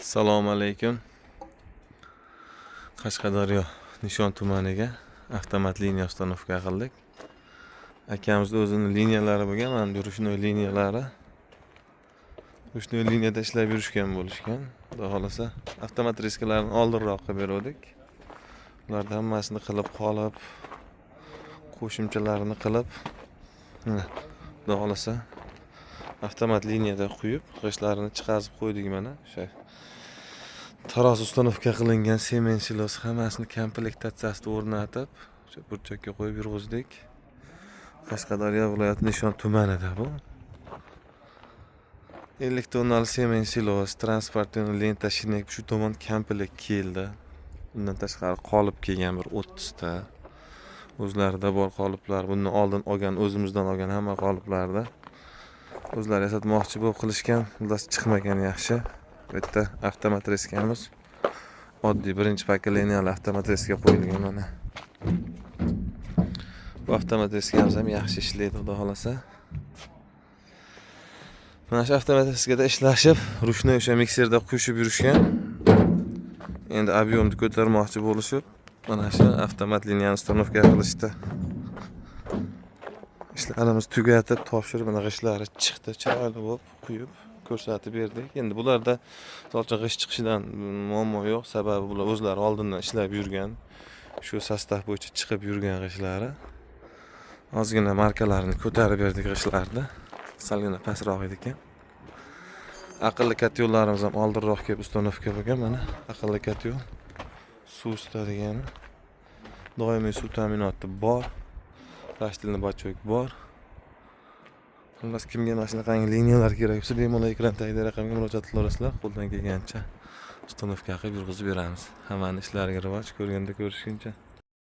Assalomu alaykum. Qashqadaryo Nishon tumaniga avtomat liniya ustanovka qildik. Akamizning o'zining liniyalari bo'lgan, mana bu ruchnoy liniyalari. Ruchnoy liniyada ishlab yurishgan bo'lishgan. Xudo xolasa avtomat reskalarni oldinroq qilib berdik. Ularni hammasini qilib qolib, qo'shimchalarini qilib, xudo xolasa avtomat liniyada quyib, g'ishtlarini chiqarib qo'ydik mana. O'sha taroz ustanovka qilingan semen silos hammasini komplektatsiyasini o'rnatib, o'sha burchakka qo'yib yurg'izdik. Qashqadaryo viloyati Nishon tumanida bu. 50 tonnali semen silos, transportni lenta shinek shu tomon komplekt keldi. Bundan tashqari qolib kelgan bir 30 ta. O'zlarida bor qoliplar. Bundan oldin olgan, o'zimizdan olgan hamma qoliplarda o'zlari yasatmoqchi bo'lib qilishgan, xullas chiqmagan yaxshi. Bu yerda avtomat reskamiz oddiy birinchi pokoleniyali avtomat reska qo'yilgan mana. Bu avtomat reskamiz ham yaxshi ishlaydi, xudo xolasa. Mana shu avtomat reskada ishlashib, ruchnoy o'sha mikserda qo'shib yurishgan. Endi ob'yomni ko'tarmoqchi bo'lishib, mana shu avtomat liniyani ustanovka qilishdi. Ishlarimiz tugatib, topshirib, mana g'ishlari chiqdi, chiroyli bo'lib quyib ko'rsatib berdik. Endi bularda solcha g'isht chiqishidan muammo yo'q, sababi bular o'zlari oldindan ishlab yurgan, shu sostav bo'yicha chiqib yurgan g'ishlari. Ozgina markalarini ko'tarib berdik g'ishtlarni. Salgina pastroq edi ekan. Aqlli katyollarimiz ham oldinroq kelib ustanovka bo'lgan mana. Aqlli katyol suv isitadigan. Doimiy suv ta'minoti bor. Rashtilni bachok bor. Xullas kimga mana shunaqangi liniyalar kerak bo'lsa, bemalol ekran tagida raqamga murojaat qilasizlar. Qo'ldan kelgancha ustanovka qilib yurg'izib beramiz. Hammaning ishlariga rivoj, ko'rganda ko'rishguncha.